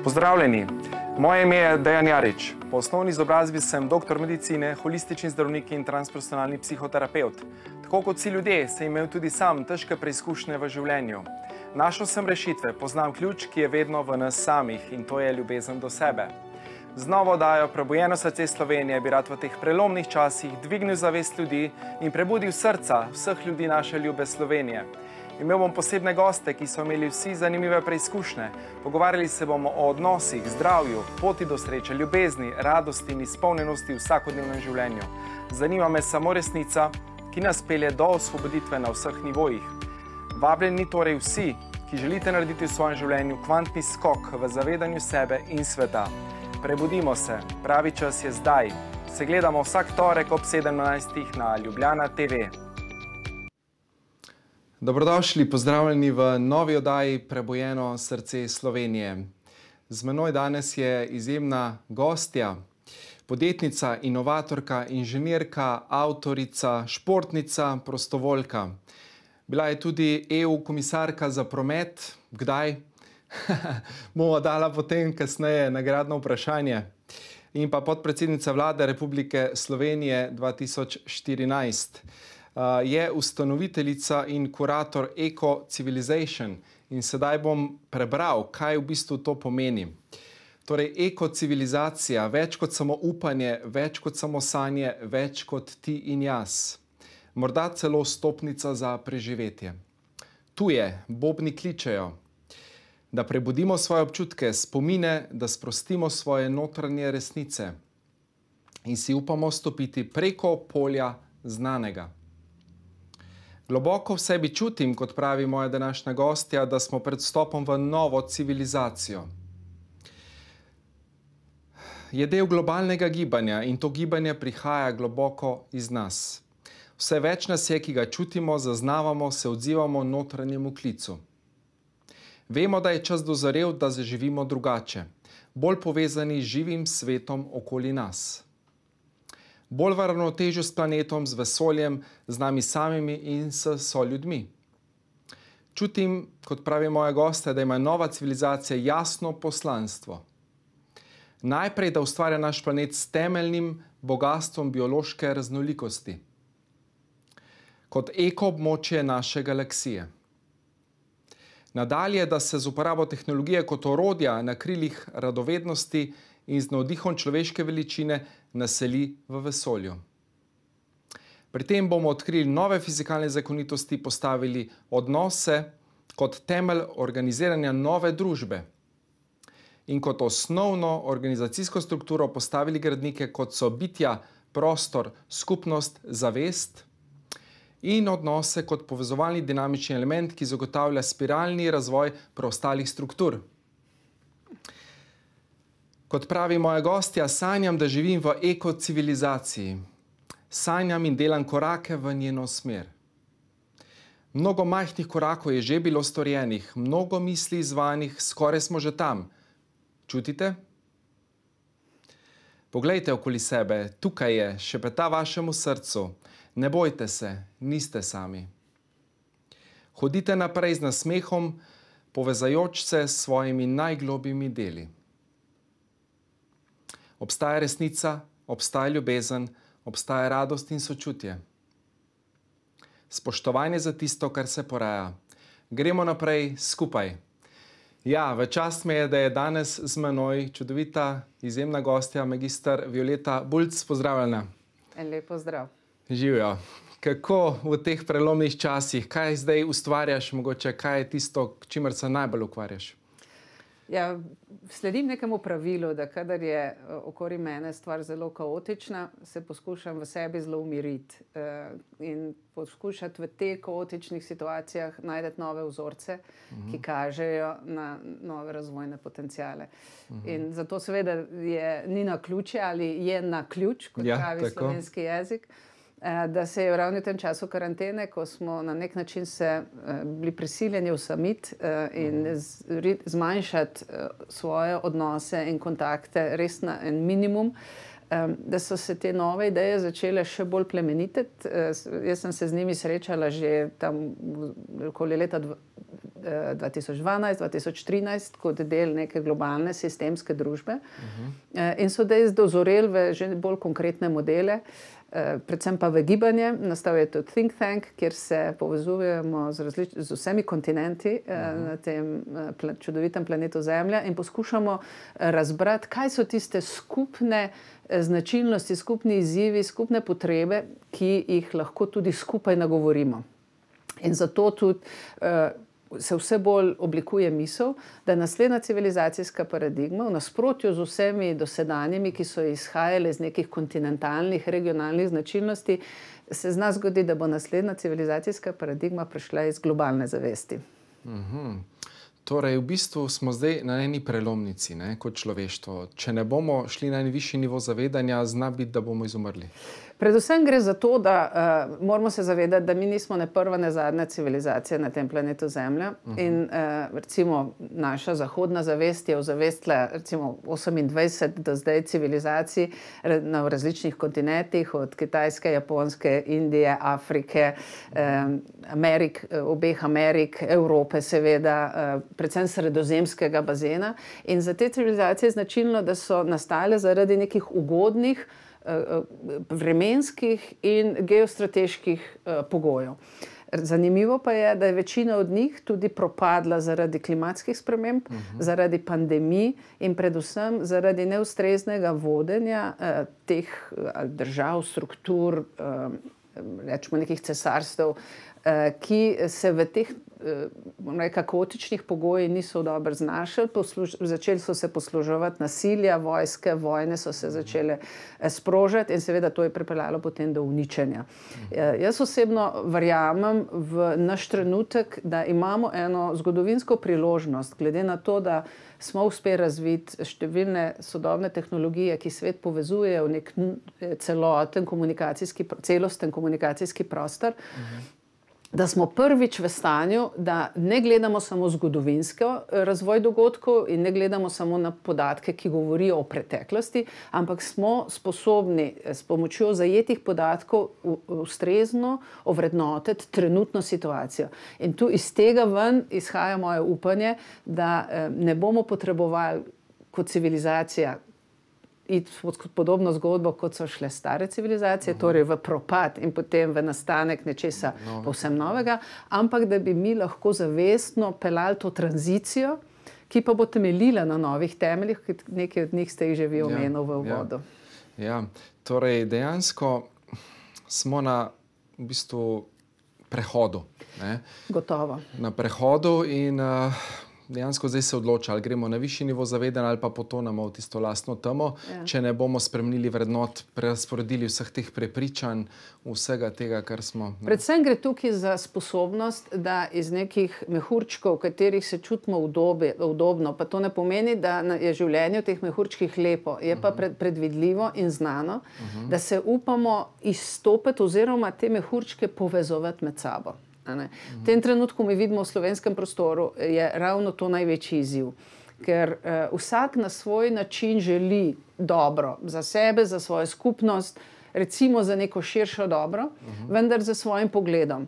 Pozdravljeni, moje ime je Dejan Jarič. Po osnovni izobrazbi sem doktor medicine, holistični zdravnik in transpersonalni psihoterapevt. Tako kot vsi ljudje, sem imel tudi sam težke preizkušnje v življenju. Našel sem rešitve, poznam ključ, ki je vedno v nas samih, in to je ljubezen do sebe. Z novo oddajo Prebujeno srce Slovenije bi rad v teh prelomnih časih dvignil zavest ljudi in prebudil srca vseh ljudi naše ljube Slovenije. Imel bom posebne goste, ki so imeli vsi zanimive preizkušnje. Pogovarjali se bomo o odnosih, zdravju, poti do sreče, ljubezni, radosti in izpolnjenosti v vsakodnevnem življenju. Zanima me samo resnica, ki nas pelje do osvoboditve na vseh nivojih. Vabljeni torej vsi, ki želite narediti v svojem življenju kvantni skok v zavedanju sebe in sveta. Prebudimo se, pravi čas je zdaj. Se gledamo vsak torek ob 17. na Ljubljana TV. Dobrodošli, pozdravljeni v novi oddaji Prebujeno srce Slovenije. Z menoj danes je izjemna gostja, podjetnica, inovatorka, inženirka, avtorica, športnica, prostovoljka. Bila je tudi EU komisarka za promet. Kdaj? Bomo dala potem kasneje nagradno vprašanje. In pa podpredsednica Vlade Republike Slovenije 2014. Je ustanoviteljica in kurator Eco Civilization. In sedaj bom prebral, kaj v bistvu to pomeni. Torej, ekocivilizacija, več kot samo upanje, več kot samo sanje, več kot ti in jaz. Morda celo stopnica za preživetje. Tuje, bobni kličejo. Da prebudimo svoje občutke, spomine, da sprostimo svoje notranje resnice in si upamo stopiti preko polja znanega. Globoko v sebi čutim, kot pravi moja današnja gostja, da smo pred vstopom v novo civilizacijo. Je del globalnega gibanja in to gibanje prihaja globoko iz nas. Vse več nas je, ki ga čutimo, zaznavamo, se odzivamo notranjemu klicu. Vemo, da je čas dozorel, da zaživimo drugače, bolj povezani z živim svetom okoli nas. Bolj v ravnotežju s planetom, z vesoljem, z nami samimi in s soljudmi. Čutim, kot pravi moja gostja, da ima nova civilizacija jasno poslanstvo. Najprej, da ustvarja naš planet s temeljnim bogastvom biološke raznolikosti, kot ekoobmočje naše galaksije. Nadalje, da se z uporabo tehnologije kot orodja na krilih radovednosti in z navdihom človeške veličine naseli v vesolju. Pri tem bomo odkrili nove fizikalne zakonitosti, postavili odnose kot temelj organiziranja nove družbe in kot osnovno organizacijsko strukturo postavili gradnike, kot so bitja, prostor, skupnost, zavest in odnose kot povezovalni dinamični element, ki zagotavlja spiralni razvoj preostalih struktur. Kot pravi moja gostja, sanjam, da živim v ekocivilizaciji. Sanjam in delam korake v njeno smer. Mnogo majhnih korakov je že bilo storjenih, mnogo misli izvanih, skoraj smo že tam. Čutite? Poglejte okoli sebe, tukaj je, šepeta vašemu srcu. Ne bojte se, niste sami. Hodite naprej z nasmehom, povezajoč se s svojimi najglobjimi deli. Obstaja resnica, obstaja ljubezen, obstaja radost in sočutje. Spoštovanje za tisto, kar se poraja. Gremo naprej skupaj. Ja, v čast mi je, da je danes z menoj čudovita, izjemna gostja, magister Violeta Bulc. Pozdravljena. Lep pozdrav. Živjo. Kako v teh prelomnih časih, kaj zdaj ustvarjaš, mogoče, kaj je tisto, čimer se najbolj ukvarjaš? Ja, sledim nekemu pravilu, da kadar je okoli mene stvar zelo kaotična, se poskušam v sebi zelo umiriti in poskušati v teh kaotičnih situacijah najti nove vzorce, ki kažejo na nove razvojne potenciale. In zato seveda ni naključje ali je naključ, kot pravi slovenski jezik, da se je ravno v tem času karantene, ko smo na nek način se bili prisiljeni osamiti in zmanjšati svoje odnose in kontakte res na en minimum, da so se te nove ideje začele še bolj plemenititi. Jaz sem se z njimi srečala že tam okoli leta 2012-2013 kot del neke globalne sistemske družbe in so zdaj dozoreli v že bolj konkretne modele, predvsem pa v gibanje. Nastal je tudi think tank, kjer se povezujemo z vsemi kontinenti na tem čudovitem planetu Zemlja in poskušamo razbrati, kaj so tiste skupne značilnosti, skupni izzivi, skupne potrebe, ki jih lahko tudi skupaj nagovorimo. In zato tudi se vse bolj oblikuje misel, da naslednja civilizacijska paradigma v nasprotju z vsemi dosedanjimi, ki so izhajale iz nekih kontinentalnih, regionalnih značilnosti, se zna zgoditi, da bo naslednja civilizacijska paradigma prišla iz globalne zavesti. Torej, v bistvu smo zdaj na eni prelomnici, ne, kot človeštvo. Če ne bomo šli na en višji nivo zavedanja, zna biti, da bomo izumrli. Predvsem gre za to, da moramo se zavedati, da mi nismo ne prva, ne zadnja civilizacija na tem planetu Zemlja. In recimo naša zahodna zavest je ozavestila recimo 28 do zdaj civilizacij na različnih kontinentih, od Kitajske, Japonske, Indije, Afrike, obeh Amerik, Evrope seveda, predvsem sredozemskega bazena. In za te civilizacije je značilno, da so nastale zaradi nekih ugodnih vremenskih in geostrateških pogojev. Zanimivo pa je, da je večina od njih tudi propadla zaradi klimatskih sprememb, zaradi pandemij in predvsem zaradi neustreznega vodenja teh držav, struktur, rečemo nekih cesarstev, ki se v teh kaotičnih pogojih niso dobro znašli, začeli so se posluževati nasilja, vojske, vojne so se začele sprožati in seveda to je pripeljalo potem do uničenja. Jaz osebno verjamem v naš trenutek, da imamo eno zgodovinsko priložnost, glede na to, da smo uspeli razviti številne sodobne tehnologije, ki svet povezujejo v nek celosten komunikacijski prostor, da smo prvič v stanju, da ne gledamo samo zgodovinsko razvoj dogodkov in ne gledamo samo na podatke, ki govorijo o preteklosti, ampak smo sposobni s pomočjo zajetih podatkov ustrezno ovrednotiti trenutno situacijo. In tu iz tega ven izhaja moje upanje, da ne bomo potrebovali kot civilizacija iti podobno zgodbo, kot so šle stare civilizacije, torej v propad in potem v nastanek nečesa povsem novega, ampak da bi mi lahko zavestno peljali to tranzicijo, ki pa bo temeljila na novih temeljih, nekaj od njih ste jih že vi omenili v uvodu. Ja, torej dejansko smo na v bistvu prehodu. Ne? Gotovo. Na prehodu in dejansko zdaj se odloča, ali gremo na višji nivo zavedanja ali pa potonemo v tisto lastno temo, če ne bomo spremenili vrednot, prerazporedili vseh teh prepričanj, vsega tega, kar smo. Ne? Predvsem gre tukaj za sposobnost, da iz nekih mehurčkov, v katerih se čutimo udobno, pa to ne pomeni, da je življenje v teh mehurčkih lepo, je pa predvidljivo in znano, da se upamo izstopiti oziroma te mehurčke povezovati med sabo. V tem trenutku mi vidimo v slovenskem prostoru je ravno to največji izziv, ker vsak na svoj način želi dobro za sebe, za svojo skupnost, recimo za neko širšo dobro, vendar za svojim pogledom.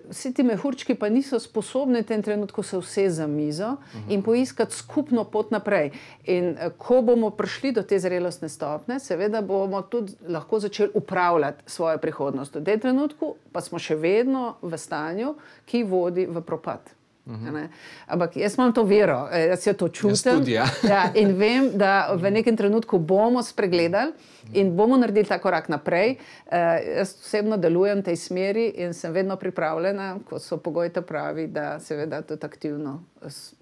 Vsi ti mehurčki pa niso sposobni v tem trenutku se usesti za mizo in poiskati skupno pot naprej. In ko bomo prišli do te zrelostne stopnje, seveda bomo tudi lahko začeli upravljati svojo prihodnost. V tem trenutku pa smo še vedno v stanju, ki vodi v propad. Ampak jaz imam to vero, jaz jo to čutim. In vem, da v nekem trenutku bomo spregledali in bomo naredili ta korak naprej. Jaz osebno delujem v tej smeri in sem vedno pripravljena, ko so pogoji pravi, da seveda tudi aktivno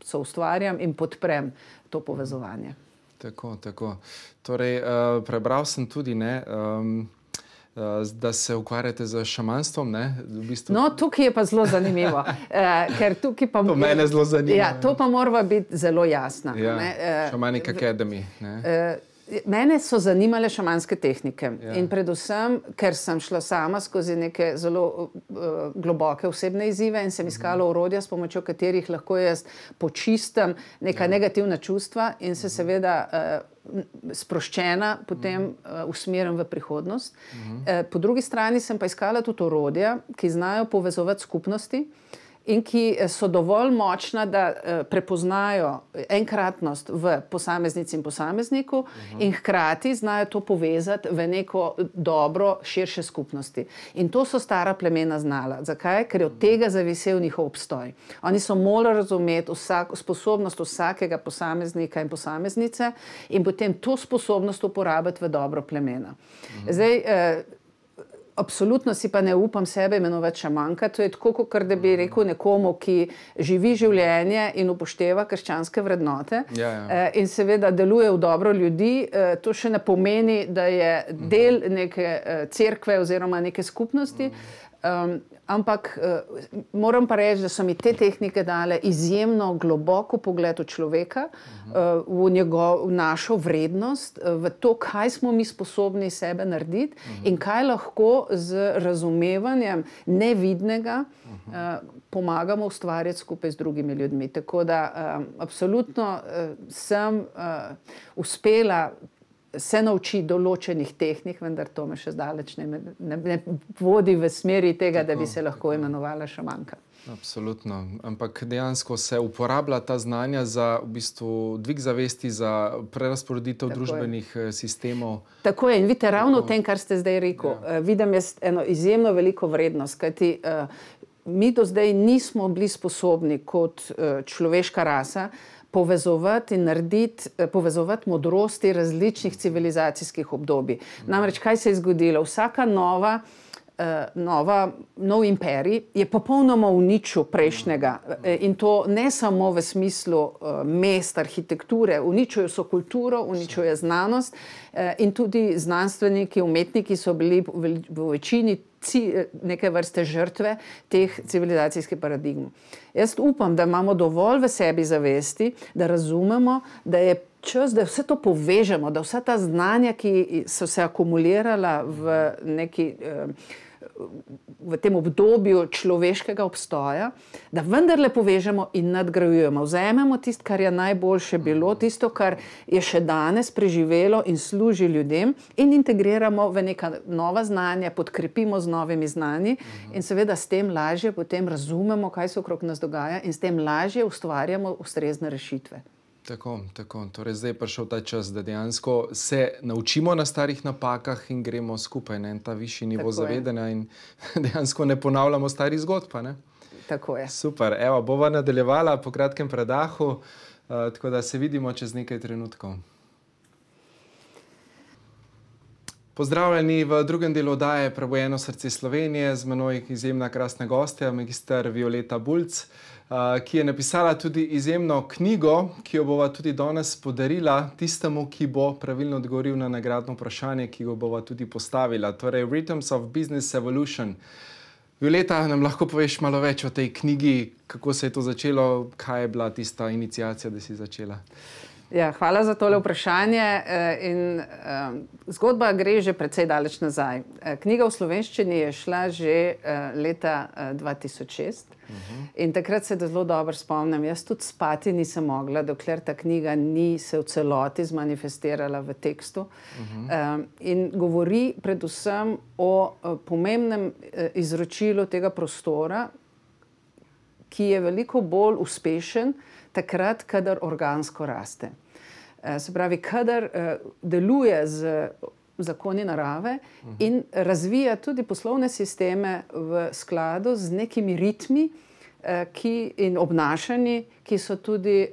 soustvarjam in podprem to povezovanje. Tako. Torej, prebral sem tudi, da se ukvarjate z šamanstvom, ne? V bistvu... No, tukaj je pa zelo zanimivo. Ker tukaj pa... To mene zelo zanima. Ja, to pa mora biti zelo jasno. Ja, Shamanic Academy. Mene so zanimale šamanske tehnike in predvsem, ker sem šla sama skozi neke zelo globoke osebne izzive in sem iskala orodja, s pomočjo katerih lahko jaz počistim neka negativna čustva in se seveda sproščena potem usmerim v prihodnost. Po drugi strani sem pa iskala tudi orodja, ki znajo povezovati skupnosti in ki so dovolj močna, da prepoznajo enkratnost v posameznici in posamezniku in hkrati znajo to povezati v neko dobro širše skupnosti. In to so stara plemena znala. Zakaj? Ker je od tega zavisel njihov obstoj. Oni so morali razumeti sposobnost vsakega posameznika in posameznice in potem to sposobnost uporabiti v dobro plemena. Zdaj, absolutno si pa ne upam sebe imenovati šamanka. To je tako, kot da bi rekel nekomu, ki živi življenje in upošteva krščanske vrednote in seveda deluje v dobro ljudi. To še ne pomeni, da je del neke cerkve oziroma neke skupnosti. Ampak moram pa reči, da so mi te tehnike dale izjemno globoko pogled v človeka, v našo vrednost, v to, kaj smo mi sposobni sebe narediti in kaj lahko z razumevanjem nevidnega pomagamo ustvarjati skupaj z drugimi ljudmi. Tako da absolutno sem uspela se nauči določenih tehnik, vendar to me še zdaleč ne vodi v smeri tega, da bi se lahko imenovala šamanka. Absolutno. Ampak dejansko se uporablja ta znanja za v bistvu dvig zavesti, za prerazporeditev družbenih sistemov. Tako je. In vidite, ravno v tem, kar ste zdaj rekel, vidim jaz eno izjemno veliko vrednost, kajti mi do zdaj nismo bili sposobni kot človeška rasa povezovati in povezovati modrosti različnih civilizacijskih obdobij. Namreč, kaj se je zgodilo? Vsaka nov imperij je popolnoma uničil prejšnjega in to ne samo v smislu mest, arhitekture, uničujo so kulturo, uničujo znanost in tudi znanstveniki, umetniki so bili v večini neke vrste žrtve teh civilizacijskih paradigm. Jaz upam, da imamo dovolj v sebi zavesti, da razumemo, da je čas, da vse to povežemo, da vsa ta znanja, ki so se akumulirala v tem obdobju človeškega obstoja, da vendarle povežemo in nadgrajujemo. Vzamemo tisto, kar je najboljše bilo, tisto, kar je še danes preživelo in služi ljudem in integriramo v neka nova znanja, podkrepimo z novimi znanji in seveda s tem lažje potem razumemo, kaj se okrog nas dogaja in s tem lažje ustvarjamo ustrezne rešitve. Tako. Torej zdaj je prišel ta čas, da dejansko se naučimo na starih napakah in gremo skupaj na ta višji nivo zavedanja in dejansko ne ponavljamo starih zgodb, ne? Tako je. Super. Evo, bova nadaljevala po kratkem predahu, tako da se vidimo čez nekaj trenutkov. Pozdravljeni v drugem delu oddaje Prebujeno srce Slovenije. Z menoj izjemna krasna gostja, magister Violeta Bulc, ki je napisala tudi izjemno knjigo, ki jo bova tudi danes podarila tistemu, ki bo pravilno odgovoril na nagradno vprašanje, ki ga bova tudi postavila. Torej, Rhythms of Business Evolution. Violeta, nam lahko poveš malo več o tej knjigi, kako se je to začelo, kaj je bila tista iniciacija, da si začela? Ja, hvala za tole vprašanje in zgodba gre že precej daleč nazaj. Knjiga v slovenščini je šla že leta 2006 in takrat se zelo dobro spomnim. Jaz tudi spati nisem mogla, dokler ta knjiga ni se v celoti zmanifestirala v tekstu in govori predvsem o pomembnem izročilu tega prostora, ki je veliko bolj uspešen takrat, kadar organsko raste. Se pravi, kadar deluje z zakoni narave in razvija tudi poslovne sisteme v skladu z nekimi ritmi in obnašanji, ki so tudi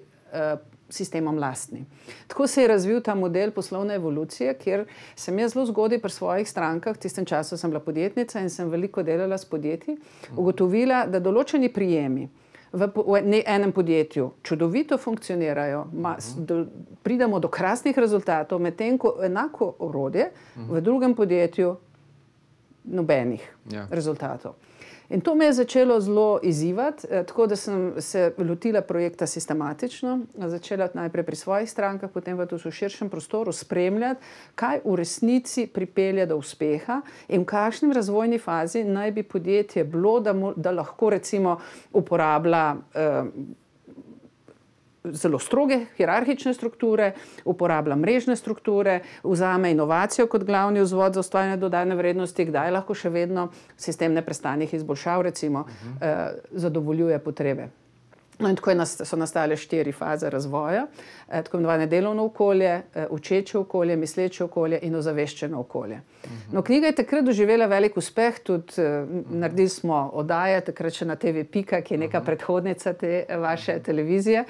sistemom lastni. Tako se je razvil ta model poslovne evolucije, kjer sem jaz zelo zgodaj pri svojih strankah, v tistem času sem bila podjetnica in sem veliko delala s podjetji, ugotovila, da določeni prijemi v enem podjetju čudovito funkcionirajo, pridemo do krasnih rezultatov, medtem ko enako orodje v drugem podjetju nobenih rezultatov. In to me je začelo zelo izzivati, tako da sem se lotila projekta sistematično, začela najprej pri svojih strankah, potem v širšem prostoru spremljati, kaj v resnici pripelje do uspeha in v kakšni razvojni fazi naj bi podjetje bilo, da lahko recimo uporablja zelo stroge hierarhične strukture, uporablja mrežne strukture, vzame inovacijo kot glavni vzvod za ustvarjanje dodane vrednosti, kdaj lahko še vedno sistem neprestanih izboljšav, recimo, zadovoljuje potrebe. No, in tako so nastale 4 faze razvoja, tako imenovane delovno okolje, učeče okolje, misleče okolje in ozaveščeno okolje. No, knjiga je takrat doživela velik uspeh, tudi naredili smo oddaje, takrat še na TV Pika, ki je neka predhodnica te vaše televizije.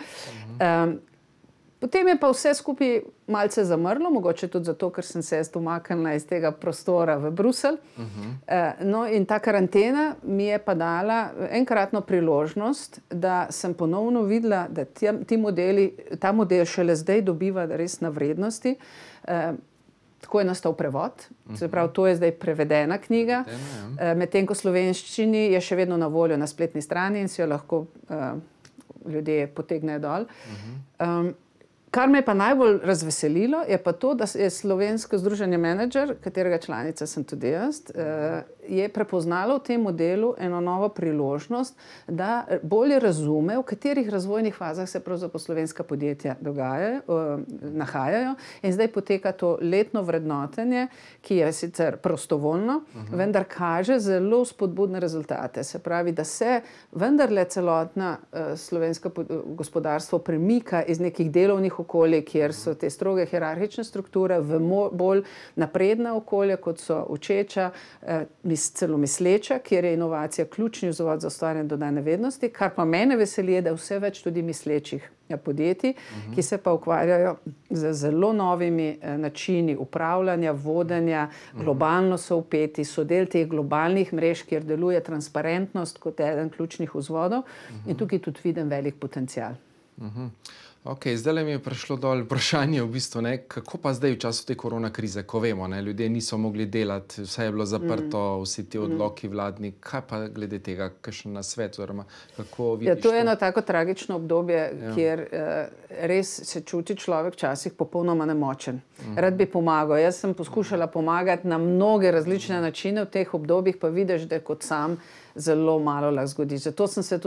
Potem je pa vse skupaj malce zamrlo, mogoče tudi zato, ker sem se jaz umaknila iz tega prostora v Bruselj. No, in ta karantena mi je pa dala enkratno priložnost, da sem ponovno videla, da ta model šele zdaj dobiva res na vrednosti. Tako je nastal prevod, se pravi, to je zdaj prevedena knjiga, medtem ko v slovenščini je še vedno na voljo na spletni strani in si jo lahko ljudje potegnejo dol. Kar me je pa najbolj razveselilo, je pa to, da je Slovensko združenje Menedžer, katerega članica sem tudi jaz, je prepoznalo v tem modelu eno novo priložnost, da bolje razume, v katerih razvojnih fazah se pravzaprav slovenska podjetja nahajajo. In zdaj poteka to letno vrednotenje, ki je sicer prostovoljno, vendar kaže zelo spodbudne rezultate. Se pravi, da se vendarle celotna slovenska gospodarstvo premika iz nekih delovnih okolje, kjer so te stroge hierarhične strukture, v bolj napredna okolja, kot so učeča, celo misleča, kjer je inovacija ključni vzvod za ustvarjanje dodane vrednosti, kar pa mene veseli je, da je vse več tudi mislečih podjetij, ki se pa ukvarjajo z zelo novimi načini upravljanja, vodenja, globalno so vpeti, so del teh globalnih mrež, kjer deluje transparentnost kot eden ključnih vzvodov in tukaj tudi vidim velik potencial. Ok, zdaj mi je prišlo dol vprašanje v bistvu, kako pa zdaj v času te korona krize, ko vemo, ljudje niso mogli delati, vse je bilo zaprto, vsi ti odloki vladni, kaj pa glede tega, kakšen nasvet, oziroma kako vidiš to? To je eno tako tragično obdobje, kjer res se čuti človek včasih popolnoma nemočen. Rad bi pomagal. Jaz sem poskušala pomagati na mnoge različne načine v teh obdobjih, pa vidiš, da kot sam zelo malo lahko zgodi. Zato sem se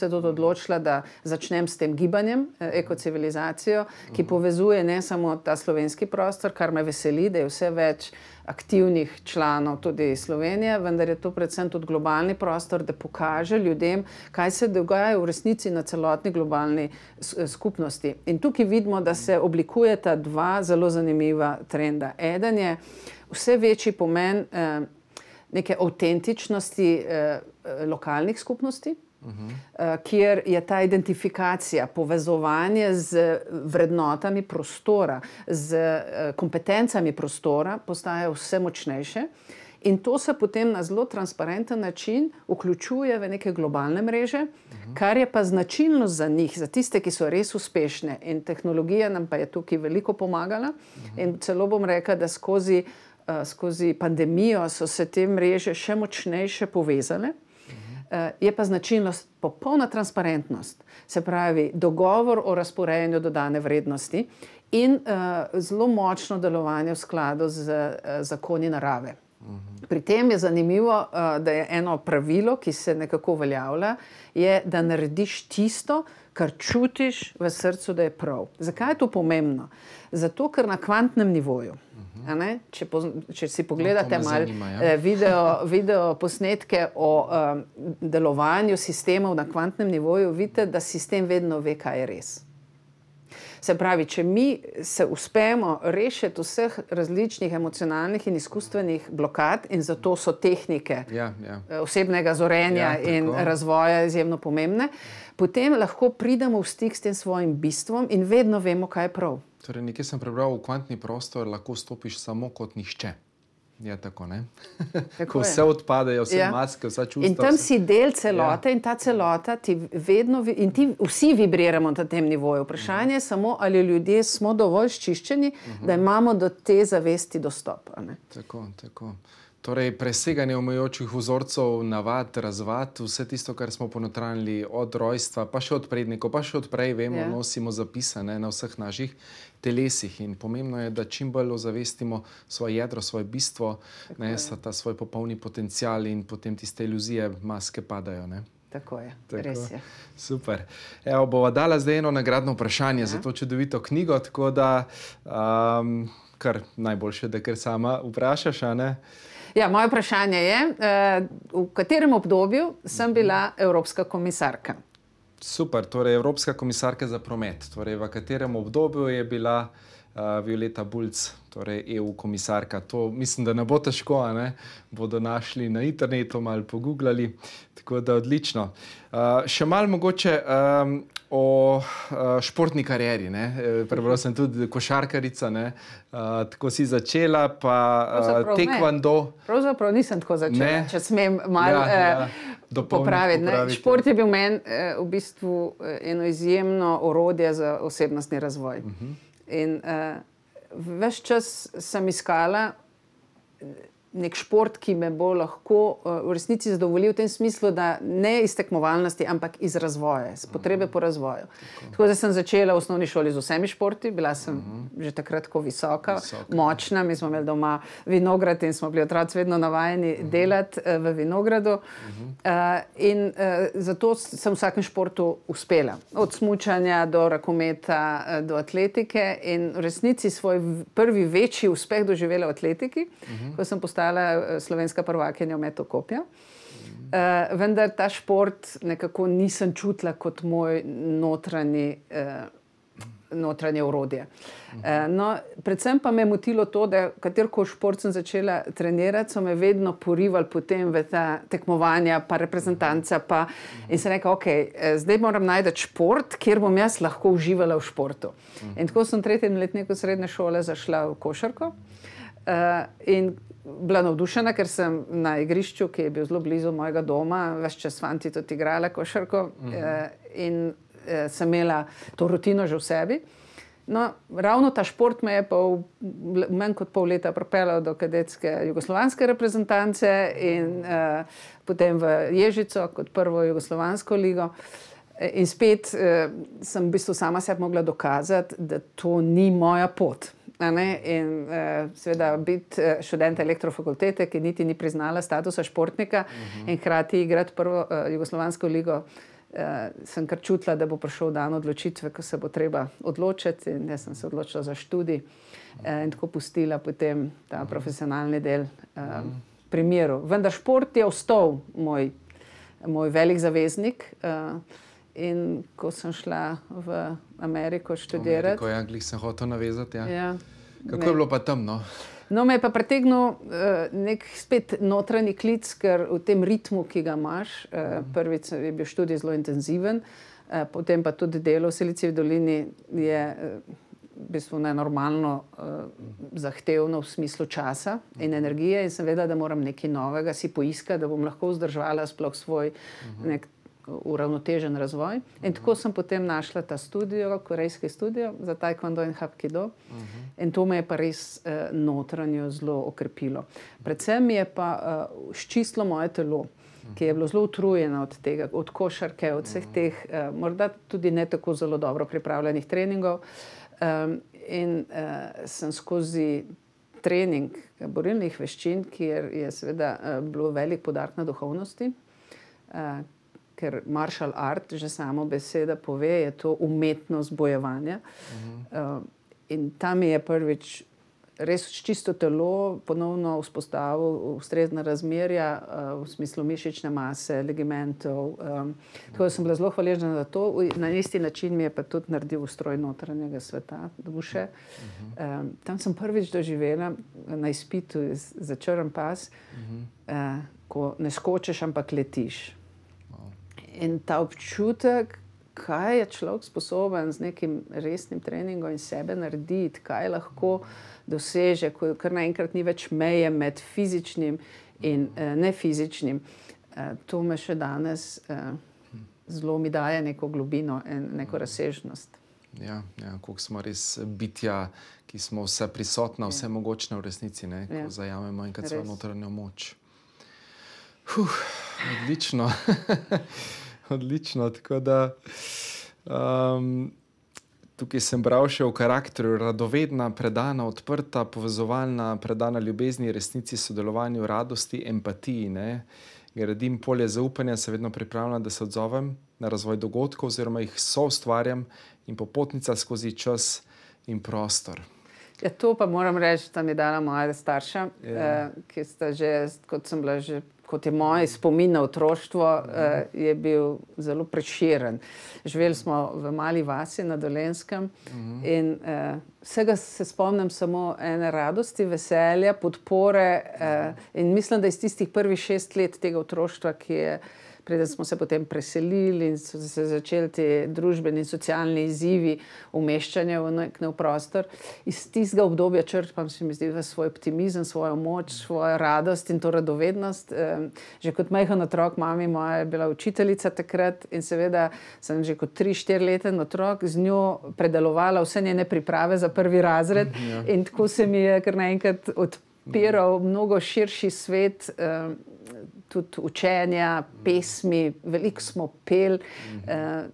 tudi odločila, da začnem s tem gibanjem, ekocivilizacijo, ki povezuje ne samo ta slovenski prostor, kar me veseli, da je vse več aktivnih članov tudi Slovenije, vendar je to predvsem tudi globalni prostor, da pokaže ljudem, kaj se dogaja v resnici na celotni globalni skupnosti. In tukaj vidimo, da se oblikujeta 2 zelo zanimiva trenda. Eden je vse večji pomen neke avtentičnosti lokalnih skupnosti, kjer je ta identifikacija, povezovanje z vrednotami prostora, z kompetencami prostora postaja vse močnejše. In to se potem na zelo transparenten način vključuje v neke globalne mreže, kar je pa značilnost za njih, za tiste, ki so res uspešne. In tehnologija nam pa je tukaj veliko pomagala. In celo bom rekla, da skozi pandemijo so se te mreže še močnejše povezale. Je pa značilnost popolna transparentnost, se pravi dogovor o razporejanju dodane vrednosti in zelo močno delovanje v skladu z zakoni narave. Pri tem je zanimivo, da je eno pravilo, ki se nekako uveljavlja, je, da narediš tisto, kar čutiš v srcu, da je prav. Zakaj je to pomembno? Zato, ker na kvantnem nivoju, če si pogledate video posnetke o delovanju sistemov na kvantnem nivoju, vidite, da sistem vedno ve, kaj je res. Se pravi, če mi se uspemo rešiti vseh različnih emocionalnih in izkustvenih blokad, in zato so tehnike osebnega zorenja in razvoja izjemno pomembne, potem lahko pridemo v stik s tem svojim bistvom in vedno vemo, kaj je prav. Torej, nekje sem prebral, v kvantni prostor lahko stopiš samo kot nihče. Je tako, ne? Ko vse odpadejo, vse maske, vsa čustva. In tam si del celote in ta celota ti vedno, in ti vsi vibriramo na tem nivoju. Vprašanje je samo, ali ljudje smo dovolj sčiščeni, da imamo do te zavesti dostop. Tako. Torej, preseganje omejujočih vzorcev, navad, razvad, vse tisto, kar smo ponotranjili od rojstva, pa še od prednikov, pa še od prej, vemo, nosimo zapisane na vseh naših telesih. In pomembno je, da čim bolj ozavestimo svoje jedro, svoje bistvo, ta svoj popolni potencial in potem tiste iluzije, maske padajo. Tako je, res je. Super. Evo, bova dala zdaj eno nagradno vprašanje za to čudovito knjigo, tako da kar najboljše, da kar sama vprašaš, a ne? Ja, moje vprašanje je, v katerem obdobju sem bila evropska komisarka? Super, torej Evropska komisarka za promet. Torej, v katerem obdobju je bila Violeta Bulc, torej EU komisarka. To mislim, da ne bo težko, a ne? Bodo našli na internetu, malo pogooglali, tako da odlično. Še malo mogoče o športni karieri, ne? Prebral sem tudi košarkarica, ne? Tako si začela, pa tekvando. Pravzaprav nisem tako začela, če smem malo popraviti. Šport je bil meni v bistvu eno izjemno orodje za osebnostni razvoj. In ves čas sem iskala nek šport, ki me bo lahko v resnici zadovoljil v tem smislu, da ne iz tekmovalnosti, ampak iz razvoja, iz potrebe po razvoju. Tako da sem začela v osnovni šoli z vsemi športi, bila sem že takrat tako visoka, močna, mi smo imeli doma vinograd in smo bili otroci vedno navajeni delati v vinogradu. In zato sem v vsakem športu uspela. Od smučanja do rokometa, do atletike in v resnici svoj prvi večji uspeh doživela v atletiki, ko sem postala slovenska prvakinja v metu kopja. Vendar ta šport nekako nisem čutila kot moj notranje orodje. No, predvsem pa me je motilo to, da katerikoli šport sem začela trenirati, so me vedno porivali potem v ta tekmovanja, pa reprezentanca, in sem rekla, zdaj moram najti šport, kjer bom jaz lahko uživala v športu. In tako sem v 3. letniku srednje šole zašla v košarko in bila navdušena, ker sem na igrišču, ki je bil zelo blizu mojega doma, ves čas fanti tudi igrala košarko in sem imela to rutino že v sebi. No, ravno ta šport me je pa v manj kot pol leta pripeljal do kadetske jugoslovanske reprezentance in potem v Ježico kot prvo jugoslovansko ligo. In spet sem v bistvu sama sebi mogla dokazati, da to ni moja pot. In seveda biti študent elektrofakultete, ki niti ni priznala statusa športnika in hkrati igrati prvo jugoslovansko ligo, sem kar čutila, da bo prišel dan odločitve, ko se bo treba odločiti, in jaz sem se odločila za študij in tako pustila potem ta profesionalni del pri miru. Vendar šport je ostal moj velik zaveznik. In ko sem šla v Ameriko študirati... V Ameriko, glih sem hotel navezati, ja. Kako je bilo pa tam, no? No, me je pa pritegnil nek spet notranji klic, ker v tem ritmu, ki ga imaš, prvič je bil študij zelo intenziven, potem pa tudi delo v Silicijevi dolini je v bistvu nenormalno zahtevno v smislu časa in energije in sem vedela, da moram nekaj novega si poiskati, da bom lahko vzdrževala sploh svoj nek uravnotežen razvoj. In tako sem potem našla ta studio, korejski studio za taekwondo in hapkido. In to me je pa res notranjo zelo okrepilo. Predvsem mi je pa ščistilo moje telo, ki je bilo zelo utrujeno od tega, od košarke, od vseh teh, morda tudi ne tako zelo dobro pripravljenih treningov. In sem skozi trening borilnih veščin, kjer je seveda bilo velik poudarek na duhovnosti, ker martial art, že samo beseda pove, je to umetnost bojevanja. In tam je prvič res čisto telo ponovno vzpostavil ustrezna razmerja v smislu mišične mase, ligamentov. Tako da sem bila zelo hvaležna za to. Na isti način mi je pa tudi naredil ustroj notranjega sveta, duše. Tam sem prvič doživela na izpitu za črn pas, ko ne skočiš, ampak letiš. In ta občutek, kaj je človek sposoben z nekim resnim treningom in sebe narediti, kaj lahko doseže, ko kar naenkrat ni več meje med fizičnim in nefizičnim. To me še danes zelo mi daje neko globino in neko razsežnost. Ja, koliko smo res bitja, ki smo vse prisotna, vse mogočne v resnici, ko zajamemo enkrat svojo notranjo moč. Odlično. Odlično, tako da tukaj sem bral še o karakterju, radovedna, predana, odprta, povezovalna, predana ljubezni, resnici, sodelovanju, radosti, empatiji, ne? gradim polje zaupanja, se vedno pripravljam, da se odzovem na razvoj dogodkov oziroma jih soustvarjam in popotnica skozi čas in prostor. Ja, to pa moram reči, da mi dala moja starša, ki sta že, kot je moj spomin na otroštvo, je bil zelo preširen. Živeli smo v mali vasi na Dolenjskem in vsega se spomnim samo ene radosti, veselja, podpore in mislim, da iz tistih prvih 6 let tega otroštva, ki je preden smo se potem preselili in so se začeli ti družbeni in socialni izzivi umeščanja v prostor. Iz tistega obdobja črpam, se mi zdi, svoj optimizem, svojo moč, svojo radost in to radovednost. Že kot majhen otrok, mami moja je bila učiteljica takrat in seveda sem že kot 3-4-leten otrok z njo predelovala vse njene priprave za 1. razred in tako se mi je kar naenkrat odpiral mnogo širši svet, tudi učenja, pesmi, veliko smo peli,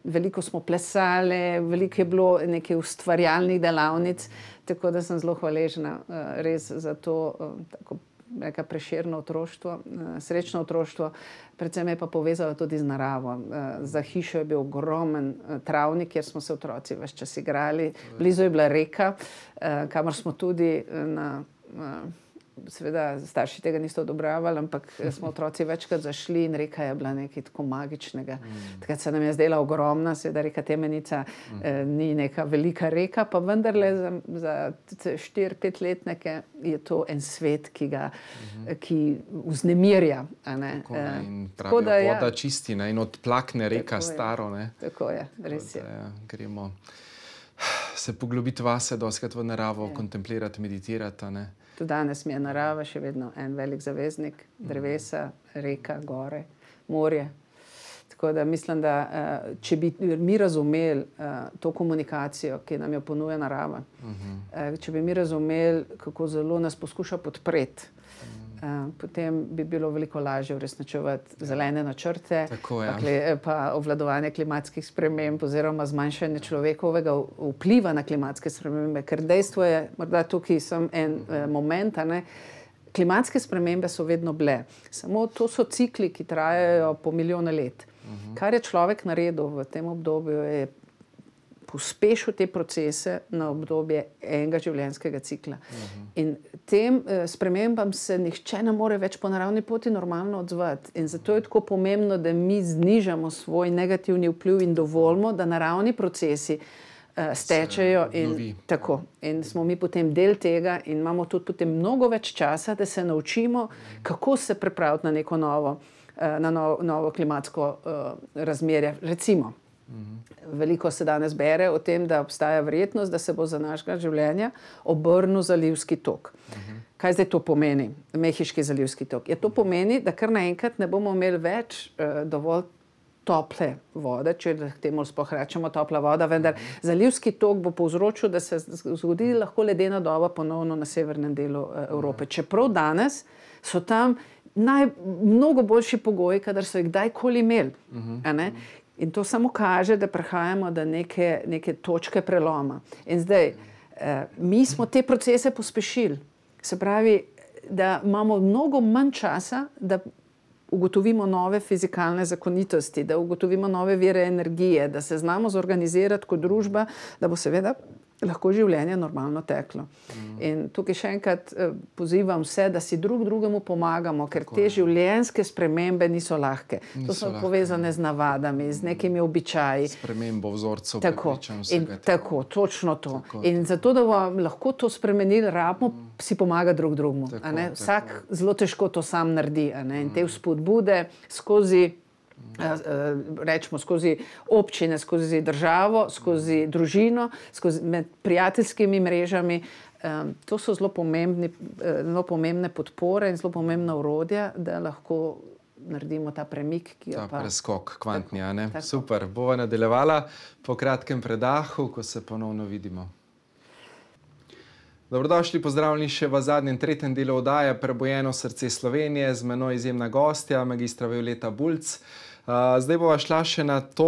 veliko smo plesali, veliko je bilo nekaj ustvarjalnih delavnic, tako da sem zelo hvaležna res za to tako neka prešerno otroštvo, srečno otroštvo. Predvsem je pa povezalo tudi z naravo. Za hišo je bil ogromen travnik, kjer smo se otroci ves čas igrali. Blizu je bila reka, kamor smo tudi seveda starši tega niso odobravali, ampak smo otroci večkrat zašli in reka je bila nekaj tako magičnega. Takrat se nam je zdela ogromna, seveda reka Temenica ni neka velika reka, pa vendarle za 4-5-letnike je to en svet, ki vznemirja. In pravijo, voda čisti in odplakne reka staro. Tako je, res je. Gremo se poglobiti vase, dostikrat v naravo, kontemplirati, meditirati. Tudi danes mi je narava še vedno en velik zaveznik, drevesa, reka, gore, morje. Tako da mislim, da če bi mi razumeli to komunikacijo, ki nam jo ponuja narava, če bi mi razumeli, kako zelo nas poskuša podpreti, potem bi bilo veliko lažje uresničevati zelene načrte, pa obvladovanje klimatskih sprememb oziroma zmanjšanje človekovega vpliva na klimatske spremembe. Ker dejstvo je, morda tukaj sem en moment, klimatske spremembe so vedno bile. Samo to so cikli, ki trajajo po milijone let. Kar je človek naredil v tem obdobju, je pospešil te procese na obdobje enega življenjskega cikla. In tem spremembam se nihče ne more več po naravni poti normalno odzvati. In zato je tako pomembno, da mi znižamo svoj negativni vpliv in dovolimo, da naravni procesi stečejo in smo mi potem del tega in imamo tudi potem mnogo več časa, da se naučimo, kako se pripraviti na neko novo klimatsko razmerje. Recimo, veliko se danes bere o tem, da obstaja verjetnost, da se bo za našega življenja obrnil zalivski tok. Kaj zdaj to pomeni, Mehiški zalivski tok? To pomeni, da kar naenkrat ne bomo imeli več dovolj tople vode, če temu sploh rečemo topla voda, vendar zalivski tok bo povzročil, da se zgodi lahko ledena doba ponovno na severnem delu Evrope. Čeprav danes so tam mnogo boljši pogoji, kadar so jih kdajkoli imeli. In to samo kaže, da prihajamo do neke točke preloma. In zdaj, mi smo te procese pospešili. Se pravi, da imamo mnogo manj časa, da ugotovimo nove fizikalne zakonitosti, da ugotovimo nove vire energije, da se znamo zorganizirati kot družba, da bo seveda lahko življenje normalno teklo. In tukaj še enkrat pozivam vse, da si drugemu pomagamo, ker te življenjske spremembe niso lahke. To so povezane z navadami, z nekimi običaji. Spremembo vzorcev, prepričanj vsega. Tako, točno to. In zato, da bomo lahko to spremenili, rabimo si pomagati drugemu. Vsak zelo težko to sam naredi. In te vzpodbude rečemo skozi občine, skozi državo, skozi družino, med prijateljskimi mrežami. To so zelo pomembne podpore in zelo pomembna orodja, da lahko naredimo ta premik. Preskok kvantni, Super, bova nadaljevala po kratkem predahu, ko se ponovno vidimo. Dobrodošli, pozdravljeni še v zadnjem, tretjem delu oddaje Prebujeno srce Slovenije. Z menoj izjemna gostja, magistra Violeta Bulc. Zdaj bova šla še na to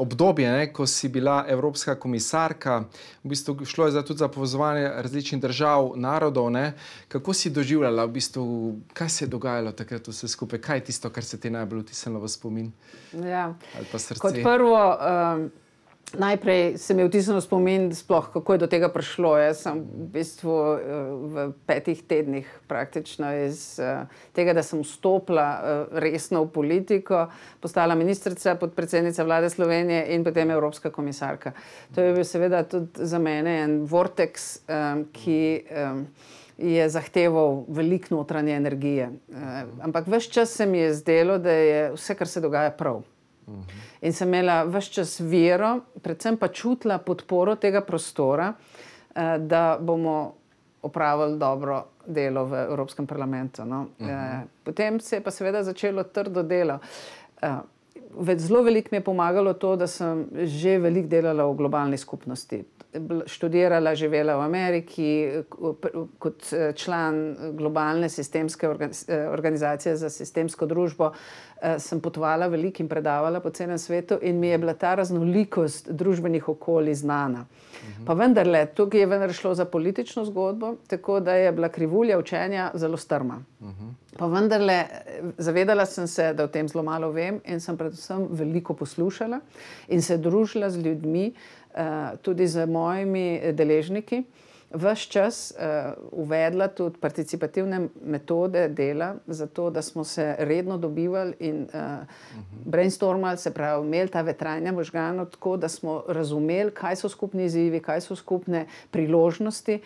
obdobje, ne, ko si bila evropska komisarka. V bistvu šlo je tudi za povezovanje različnih držav, narodov. Ne. Kako si doživljala, v bistvu, kaj se je dogajalo takrat vse skupaj? Kaj je tisto, kar se ti najbolj vtisnilo v spomin? Ja. Ali pa srce? Kot prvo, najprej se mi je vtisnilo spomin, sploh kako je do tega prišlo. Jaz sem v bistvu v 5 tednih praktično iz tega, da sem vstopila resno v politiko, postala ministrica, podpredsednica vlade Slovenije in potem evropska komisarka. To je bil seveda tudi za mene en vortex, ki je zahteval veliko notranje energije. Ampak ves čas se mi je zdelo, da je vse, kar se dogaja, prav. In sem imela ves čas vero, predvsem pa čutila podporo tega prostora, da bomo opravili dobro delo v Evropskem parlamentu. No. Potem se je pa seveda začelo trdo delo. Zelo veliko mi je pomagalo to, da sem že veliko delala v globalni skupnosti. Študirala, živela v Ameriki, kot član globalne sistemske organizacije za sistemsko družbo, sem potovala veliko in predavala po celem svetu in mi je bila ta raznolikost družbenih okolij znana. Pa vendarle, tukaj je vendar šlo za politično zgodbo, tako da je bila krivulja učenja zelo strma. Pa vendarle, zavedala sem se, da o tem zelo malo vem in sem predvsem veliko poslušala in se družila z ljudmi, tudi z mojimi deležniki, ves čas uvedla tudi participativne metode dela, zato da smo se redno dobivali in brainstormali, se pravi, imeli ta vetranja možganov, tako da smo razumeli, kaj so skupni izzivi, kaj so skupne priložnosti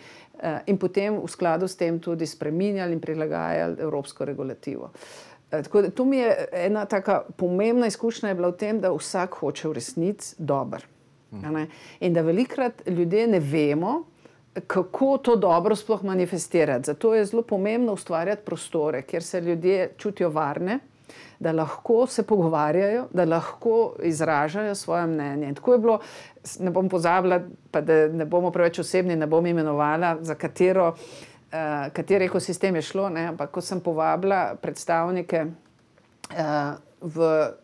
in potem v skladu s tem tudi spreminjali in prilagajali evropsko regulativo. Tako da to mi je ena taka pomembna izkušnja je bila v tem, da vsak hoče v resnici dobro. In da velikokrat ljudje ne vemo, kako to dobro sploh manifestirati. Zato je zelo pomembno ustvarjati prostore, kjer se ljudje čutijo varne, da lahko se pogovarjajo, da lahko izražajo svoje mnenje. In tako je bilo, ne bom pozabila, pa da ne bomo preveč osebni, ne bom imenovala, za kateri ekosistem je šlo, ne? Ampak ko sem povabila predstavnike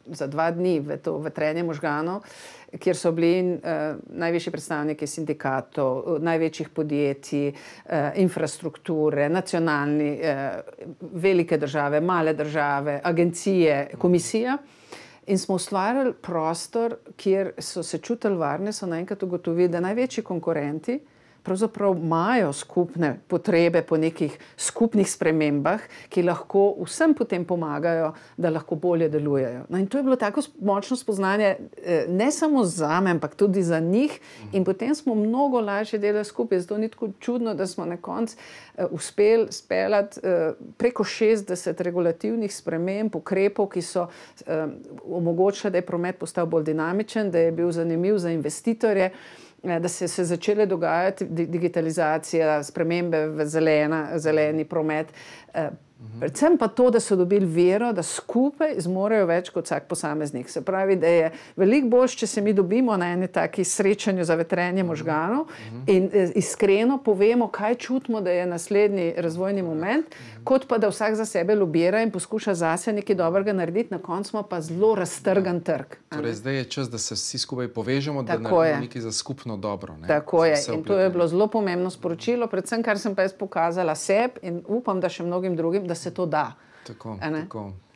za 2 dni v to vetrenje možganov, kjer so bili najvišji predstavniki sindikatov, največjih podjetij, infrastrukture, nacionalni, velike države, male države, agencije, komisija. In smo ustvarjali prostor, kjer so se čutili varne, so naenkrat ugotovili, da največji konkurenti pravzaprav imajo skupne potrebe po nekih skupnih spremembah, ki lahko vsem potem pomagajo, da lahko bolje delujejo. No in to je bilo tako močno spoznanje, ne samo zame, ampak tudi za njih in potem smo mnogo lažje delali skupaj. Zato ni tako čudno, da smo na koncu uspeli speljati preko 60 regulativnih sprememb, ukrepov, ki so omogočili, da je promet postal bolj dinamičen, da je bil zanimiv za investitorje, da se začele dogajati digitalizacija, spremembe v zeleni promet. Predvsem pa to, da so dobili vero, da skupaj zmorejo več kot vsak posameznik. Se pravi, da je veliko boljše, če se mi dobimo na eni taki srečanju za vetrenje možganov in iskreno povemo, kaj čutimo, da je naslednji razvojni moment, kot pa da vsak za sebe lobira in poskuša zase nekaj dobrega narediti, na koncu smo pa zelo raztrgan trg. Torej, zdaj je čas, da se vsi skupaj povežemo, da naredimo nekaj za skupno dobro. Ne? Tako je. In to je bilo zelo pomembno sporočilo, predvsem, kar sem pa jaz pokazala sebi in upam, da še mnogim drugim, da se to da. Tako.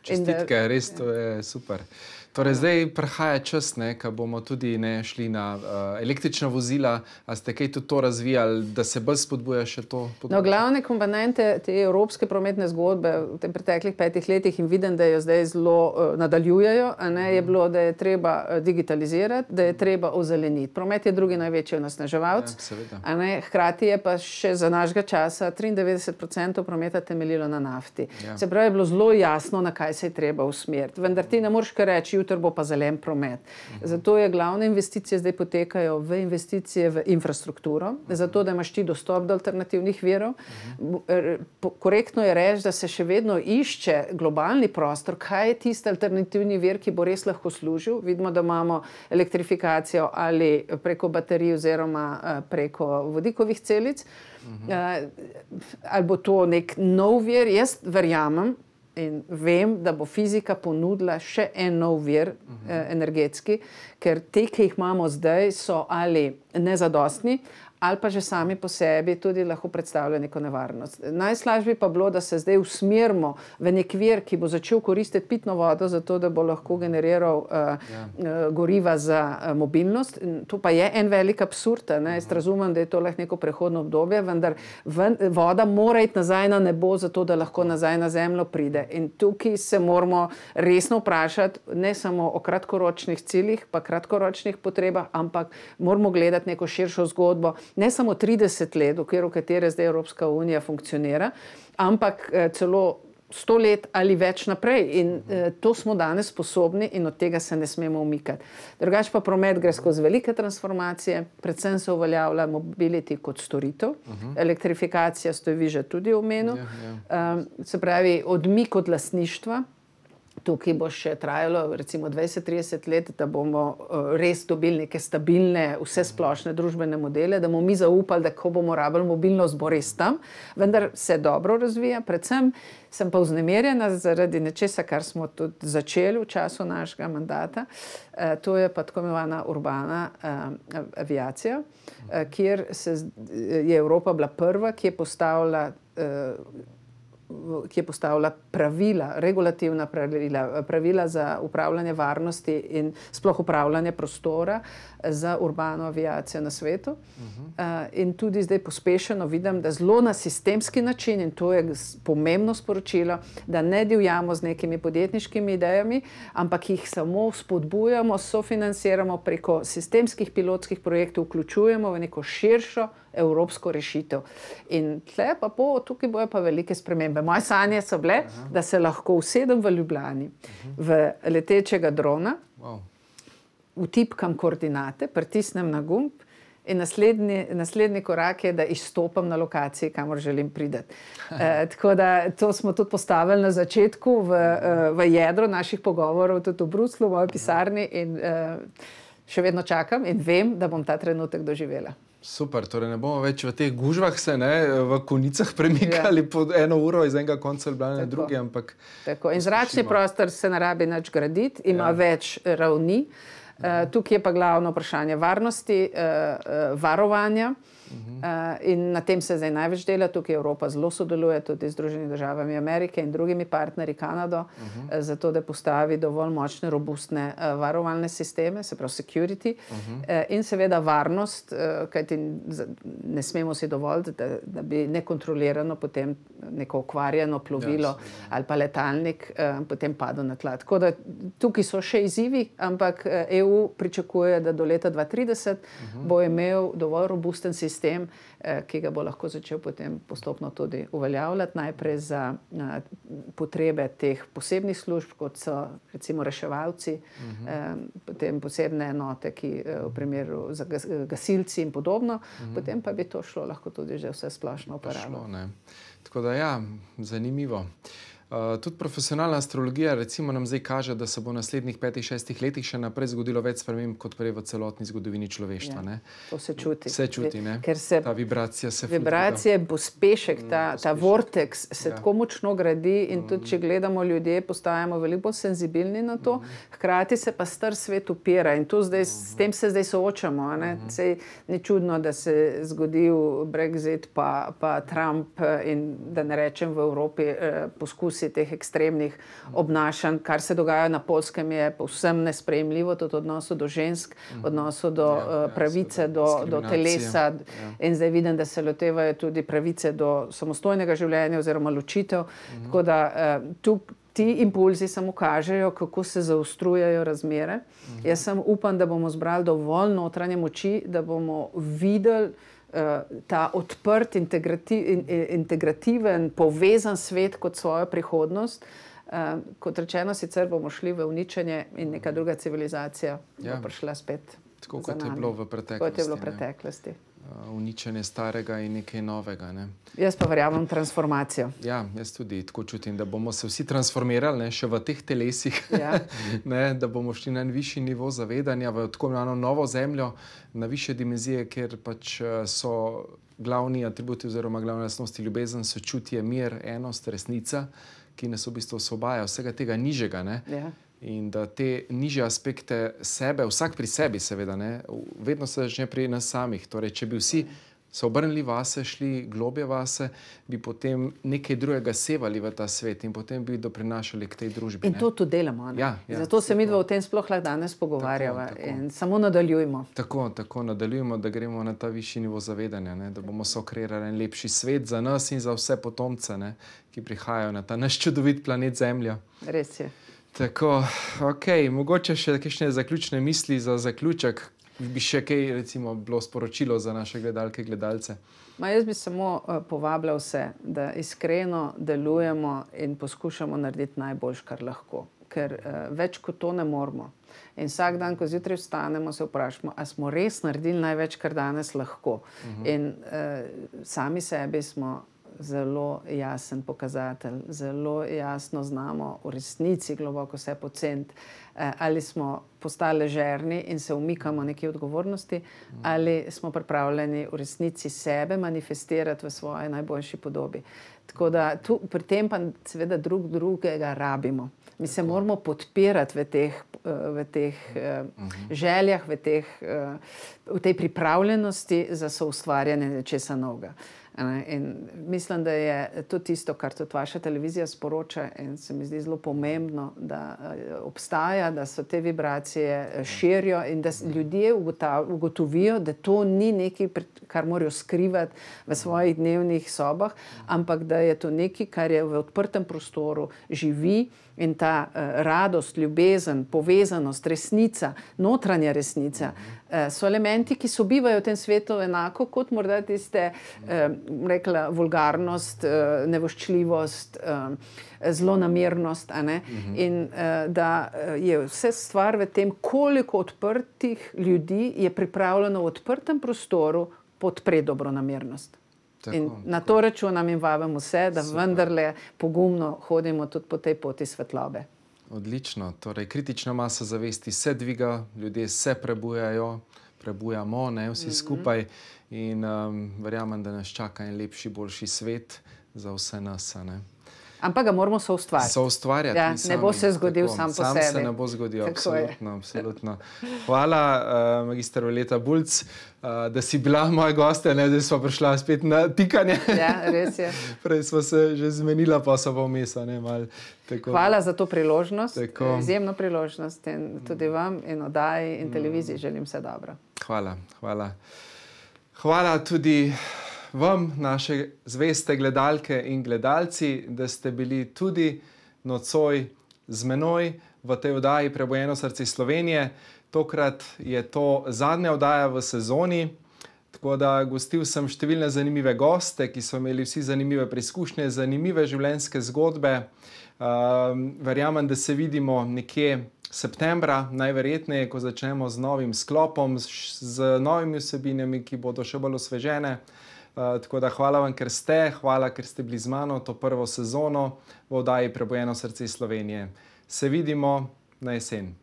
Čestitke, res to je super. Torej, zdaj prihaja čas, ko bomo tudi šli na električna vozila. A ste kaj tudi to razvijali, da se bolj spodbuja še to področje? No, glavne komponente te evropske prometne zgodbe v tem preteklih 5 letih in vidim, da jo zdaj zelo nadaljujejo, je bilo, da je treba digitalizirati, da je treba ozeleniti. Promet je drugi največji onesnaževalec. Hkrati je pa še za našega časa 93% prometa temeljilo na nafti. Se pravi, je bilo zelo jasno, na kaj se je treba usmeriti. Vendar ti ne moreš kar reči, jutri bo pa zelen promet. Zato je glavne investicije zdaj potekajo v investicije v infrastrukturo, zato da imaš ti dostop do alternativnih virov. Korektno je reči, da se še vedno išče globalni prostor, kaj je tisti alternativni vir, ki bo res lahko služil. Vidimo, da imamo elektrifikacijo ali preko baterij oziroma preko vodikovih celic. Ali bo to nek nov vir? Jaz verjamem, In vem, da bo fizika ponudila še en nov vir energetski, ker te, ki jih imamo zdaj, so ali nezadostni, ali pa že sami po sebi tudi lahko predstavljajo neko nevarnost. Najslabše pa bilo, da se zdaj usmerimo v nek vir, ki bo začel koristiti pitno vodo, zato da bo lahko generiral goriva za mobilnost. To pa je en velik absurd. Jaz razumem, da je to lahko neko prehodno obdobje, vendar voda mora iti nazaj na nebo, zato da lahko nazaj na zemljo pride. In tukaj se moramo resno vprašati, ne samo o kratkoročnih ciljih, pa kratkoročnih potrebah, ampak moramo gledati neko širšo zgodbo, ne samo 30 let, v okviru katere zdaj Evropska unija funkcionira, ampak celo 100 let ali več naprej. In to smo danes sposobni in od tega se ne smemo umikati. Drugače pa promet gre skozi velike transformacije, predvsem se uveljavlja mobility kot storitev, elektrifikacija ste vi že tudi omenil, se pravi odmik od lastništva. Tukaj bo še trajalo recimo 20-30 let, da bomo res dobili neke stabilne, vse splošne družbene modele, da bomo mi zaupali, da ko bomo rabili mobilnost, bo res tam, vendar se dobro razvija. Predvsem sem pa vznemirjena zaradi nečesa, kar smo tudi začeli v času našega mandata, to je pa tako imenovana urbana aviacija, kjer je Evropa bila prva, ki je postavila pravila, regulativna pravila za upravljanje varnosti in sploh upravljanje prostora za urbano aviacijo na svetu. In tudi zdaj pospešeno vidim, da zelo na sistemski način, in to je pomembno sporočilo, da ne divjamo z nekimi podjetniškimi idejami, ampak jih samo spodbujamo, sofinanciramo preko sistemskih pilotskih projektov, vključujemo v neko širšo evropsko rešitev. In tukaj bojo pa velike spremembe. Moje sanje so bile, da se lahko usedem v Ljubljani v letečega drona, vtipkam koordinate, pritisnem na gumb in naslednji korak je, da izstopam na lokaciji, kamor želim priti. Tako da to smo tudi postavili na začetku v jedro naših pogovorov, tudi v Bruslju, v moji pisarni, in še vedno čakam in vem, da bom ta trenutek doživela. Super, torej ne bomo več v teh gužvah se v konicah premikali po 1 uro iz enega konca Ljubljane na drugi, ampak... Tako, in zračni prostor se ne rabi nič graditi, ima več ravni. Tukaj je pa glavno vprašanje varnosti, varovanja, in na tem se zdaj največ dela. Tukaj Evropa zelo sodeluje tudi z Združenimi državami Amerike in drugimi partnerji, Kanado, zato da postavi dovolj močne, robustne varovalne sisteme, se pravi security, in seveda varnost, kajti ne smemo si dovoliti, da bi nekontrolirano potem neko okvarjeno plovilo ali pa letalnik potem padel na tla. Tako da tukaj so še izzivi, ampak EU pričakuje, da do leta 2030 bo imel dovolj robusten sistem, ki ga bo lahko začel potem postopno tudi uveljavljati, najprej za potrebe teh posebnih služb, kot so recimo reševalci, potem posebne enote, ki v primeru za gasilci in podobno, potem pa bi to šlo lahko tudi že vse splošno uporabo. Tako da ja, zanimivo. Tudi profesionalna astrologija recimo nam zdaj kaže, da se bo v naslednjih 5-6 letih še naprej zgodilo več sprememb kot prej v celotni zgodovini človeštva. To se čuti. Se čuti, ne? Ker se ta vibracija se vibracije, pospešek, ta vortex se tako močno gradi in tudi, če gledamo ljudje, postajamo veliko bolj senzibilni na to, hkrati se pa star svet upira in s tem se zdaj soočamo. Sej ni čudno, da se je zgodil Brexit pa Trump in da ne rečem v Evropi poskusi teh ekstremnih obnašanj. Kar se dogaja na Poljskem je povsem nesprejemljivo, tudi v odnosu do žensk, v odnosu do pravice, do telesa. In zdaj vidim, da se lotevajo tudi pravice do samostojnega življenja oziroma ločitev. Tako da ti impulzi samo kažejo, kako se zaostrujejo razmere. Jaz sem upam, da bomo zbrali dovolj notranje moči, da bomo videli ta odprt, integrativen, povezan svet kot svojo prihodnost. Kot rečeno, sicer bomo šli v uničenje in neka druga civilizacija bo prišla spet tako, kot je bilo v preteklosti. Kot je bilo v preteklosti. Uničenje starega in nekaj novega. Jaz pa verjamem transformacijo. Ja, jaz tudi tako čutim, da bomo se vsi transformirali, še v teh telesih, da bomo šli na en višji nivo zavedanja, v tako imenovano novo zemljo, na višje dimenzije, kjer pač so glavni atributi oziroma glavne lastnosti ljubezen, sočutje, mir, enost, resnica, ki nas v bistvu osvobaja vsega tega nižjega. Ne? Ja. In da te nižje aspekte sebe, vsak pri sebi, seveda, ne, vedno se začne pri nas samih. Torej, če bi vsi se obrnili vase, šli globje vase, bi potem nekaj drugega sevali v ta svet in potem bi doprinašali k tej družbi. In to tudi delamo. Ja, zato se mi dva o tem sploh lahko danes pogovarjava in samo nadaljujemo. Tako nadaljujemo, da gremo na ta višji nivo zavedanja, ne, da bomo sokreirali en lepši svet za nas in za vse potomce, ne, ki prihajajo na ta naš čudovit planet Zemlja. Res je. Tako, mogoče še kakšne zaključne misli za zaključek. Bi še kaj, recimo, bilo sporočilo za naše gledalke, gledalce? Jaz bi samo povabila vse, da iskreno delujemo in poskušamo narediti najboljš, kar lahko. Ker več kot to ne moremo. In vsak dan, ko zjutraj vstanemo, se vprašamo, a smo res naredili največ, kar danes lahko. In sami sebi smo zelo jasen pokazatelj, zelo jasno znamo v resnici globoko se poceniti, ali smo postali ležerni in se umikamo neki odgovornosti, ali smo pripravljeni v resnici sebe manifestirati v svoji najboljši podobi. Tako da pri tem pa seveda drugega rabimo. Mi se moramo podpirati v teh željah, v tej pripravljenosti za soustvarjanje nečesa novega. In mislim, da je to tisto, kar tudi vaša televizija sporoča in se mi zdi zelo pomembno, da obstaja, da so te vibracije širijo in da ljudje ugotovijo, da to ni nekaj, kar morajo skrivati v svojih dnevnih sobah, ampak da je to nekaj, kar je v odprtem prostoru, živi in ta radost, ljubezen, povezanost, resnica, notranja resnica, so elementi, ki sobivajo v tem svetu enako kot morda tiste, rekla, vulgarnost, nevoščljivost, zlonamernost, in da je vse stvar v tem, koliko odprtih ljudi je pripravljeno v odprtem prostoru podpreti dobronamernost. In na to računam in vabim vse, da vendarle pogumno hodimo tudi po tej poti svetlobe. Odlično. Torej, kritična masa zavesti se dviga, ljudje se prebujamo, vsi skupaj in verjamem, da nas čaka en lepši, boljši svet za vse nas. Ampak ga moramo soustvarjati. Soustvarjati. Ja, ne bo se zgodil sam po sebi. Sam se ne bo zgodil, absolutno. Hvala, magister Violeta Bulc, da si bila moja gostja, zdaj smo prišla spet na tikanje. Ja, res je. Prej smo se že zmenila, pa so pa vmes, malo. Hvala za to priložnost, izjemno priložnost in tudi vam in oddaji in televiziji želim vse dobro. Hvala. Hvala tudi vam, naše zveste gledalke in gledalci, da ste bili tudi nocoj z menoj v tej oddaji Prebujeno srce Slovenije. Tokrat je to zadnja oddaja v sezoni, tako da gostil sem številne zanimive goste, ki so imeli vsi zanimive preizkušnje, zanimive življenjske zgodbe. Verjamem, da se vidimo nekje septembra, najverjetneje, ko začnemo z novim sklopom, z novimi vsebinami, ki bodo še bolj osvežene. Tako da hvala vam, ker ste bili z mano to prvo sezono v oddaji Prebujeno srce Slovenije. Se vidimo na jesen.